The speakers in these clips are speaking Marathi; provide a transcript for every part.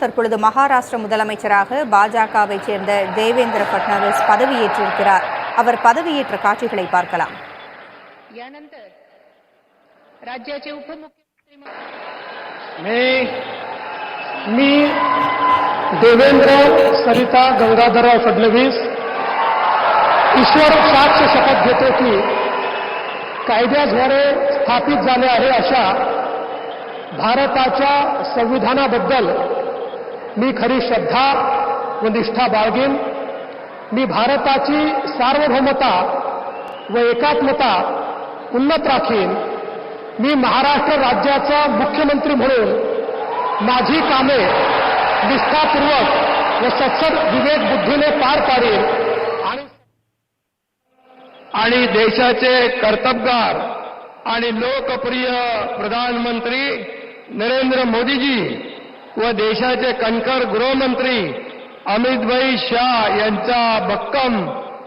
தற்பொழுது மகாராஷ்டிர முதலமைச்சராக பாஜகவை சேர்ந்த தேவேந்திர ஃபட்னவிஸ் பதவியேற்றிருக்கிறார். அவர் பதவியேற்ற காட்சிகளை பார்க்கலாம். यानंतर राज्याचे उपमुख्यमंत्री मी देवेंद्र सरिता गंगाधरराव फडणवीस ईश्वर साक्ष शपथ घेतो की कायद्याद्वारे स्थापित झाले आहे अशा भारताच्या संविधानाबद्दल मी खरी श्रद्धा व निष्ठा बाळगेन. मी भारताची सार्वभौमता व एकात्मता उन्नत राखीन. मी महाराष्ट्र राज्याचा मुख्यमंत्री म्हणून माझी कामे निष्ठापूर्वक व सत्सद विवेक बुद्धीने पार पाडेन आणि देशाचे कर्तबगार आणि लोकप्रिय प्रधानमंत्री नरेंद्र मोदीजी व देशाचे कणखर गृहमंत्री अमितभाई शाह यांच्या भक्कम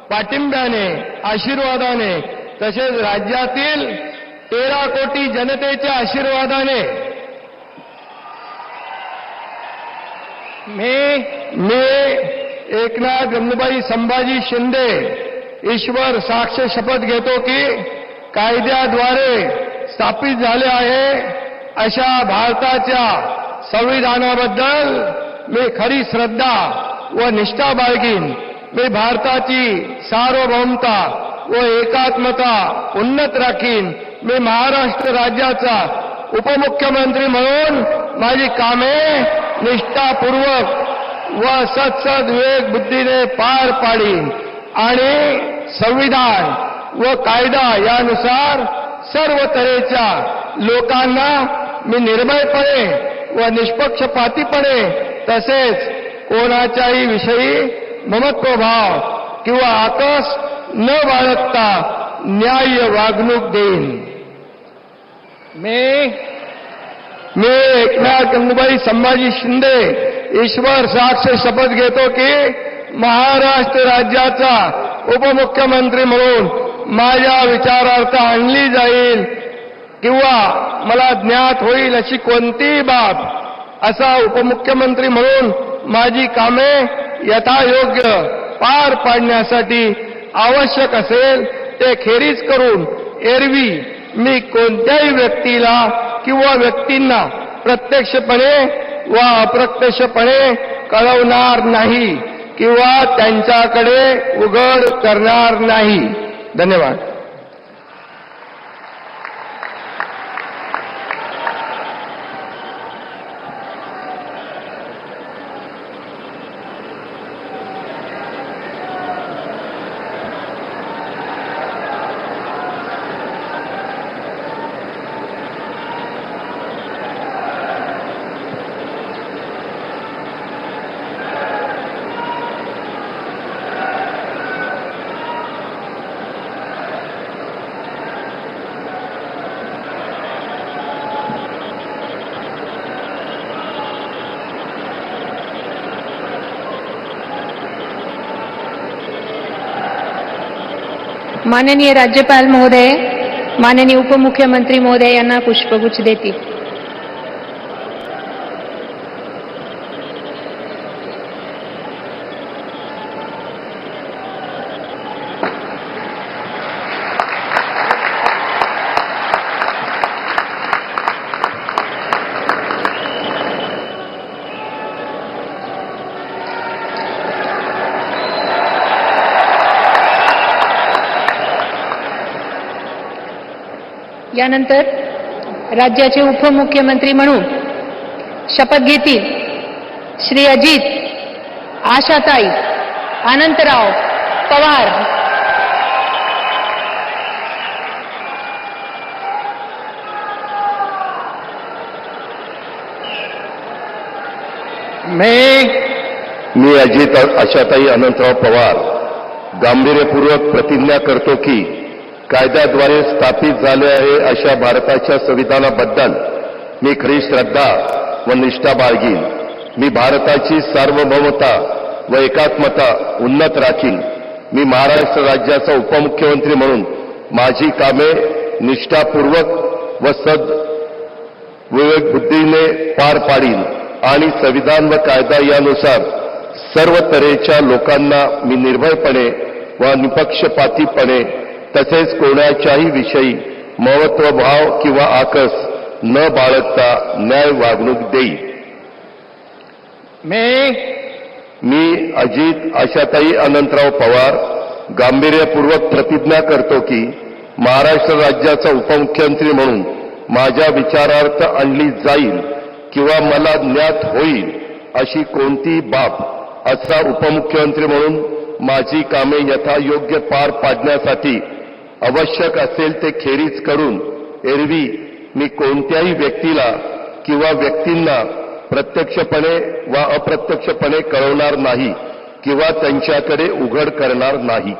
पाठिंब्याने आशीर्वादाने तसेच राज्यातील 13 कोटी जनतेच्या आशीर्वादाने मी एकनाथ गंगूबाई संभाजी शिंदे ईश्वर साक्ष शपथ घेतो की कायद्याद्वारे स्थापित झाले आहे अशा भारताच्या संविधानाबद्दल मी खरी श्रद्धा व निष्ठा बाळगीन. मी भारताची सार्वभौमता व एकात्मता उन्नत राखीन. मी महाराष्ट्र राज्याचा उपमुख्यमंत्री म्हणून माझी कामे निष्ठापूर्वक व सत्सद विवेक बुद्धीने पार पाडीन आणि संविधान व कायदा यानुसार सर्व तऱ्हेच्या लोकांना मी निर्भयपणे व निष्पक्षपातीपणे तसेच कोणाच्याही विषयी ममत्वभाव किंवा आकस न बाळगता न्याय्य वागणूक देईन. मी एकनाथ गंगूबाई संभाजी शिंदे ईश्वर साक्ष शपथ घेतो की महाराष्ट्र राज्याचा उपमुख्यमंत्री म्हणून माझ्या विचारार्थ आणली जाईल किंवा मला ज्ञात होईल अशी कोणतीही बाब असा उपमुख्यमंत्री म्हणून माझी कामे यथायोग्य पार पाडण्यासाठी आवश्यक असेल ते खेरीज करून एरवी मी कोणत्याही व्यक्तीला किंवा व्यक्तींना प्रत्यक्षपणे व अप्रत्यक्षपणे कळवणार नाही किंवा त्यांच्याकडे उघड करणार नाही. धन्यवाद. माननीय राज्यपाल महोदय, माननीय उपमुख्यमंत्री महोदय यांना पुष्पगुच्छ देतील. यानंतर राज्याचे उपमुख्यमंत्री म्हणून शपथ घेतील श्री अजित आशाताई अनंतराव पवार. मी अजित आशाताई अनंतराव पवार गांभीर्यपूर्वक प्रतिज्ञा करतो की कायद्याद्वारे स्थापित झाले आहे अशा भारताच्या संविधानाबद्दल मी खरी श्रद्धा व निष्ठा बाळगीन. मी भारताची सार्वभौमता व एकात्मता उन्नत राखीन. मी महाराष्ट्र राज्याचा उपमुख्यमंत्री म्हणून माझी कामे निष्ठापूर्वक व सद विवेक बुद्धीने पार पाडीन आणि संविधान व कायदा यानुसार सर्व तऱ्हेच्या लोकांना मी निर्भयपणे व निपक्षपातीपणे तसेच कोणाच्याही विषयी महत्वभाव किंवा आकस न बाळगता न्याय वागणूक देईल. मी अजित आशाताई अनंतराव पवार गांभीर्यपूर्वक प्रतिज्ञा करतो की महाराष्ट्र राज्याचा उपमुख्यमंत्री म्हणून माझ्या विचारार्थ आणली जाईल किंवा मला ज्ञात होईल अशी कोणतीही बाब असा उपमुख्यमंत्री म्हणून माझी कामे यथायोग्य पार पाडण्यासाठी आवश्यक असेल ते खेरीज करून एरवी मी कोणत्याही व्यक्तीला किंवा व्यक्तींना प्रत्यक्षपणे वा अप्रत्यक्षपणे कळवणार नाही किंवा त्यांच्याकडे उघड करणार नाही.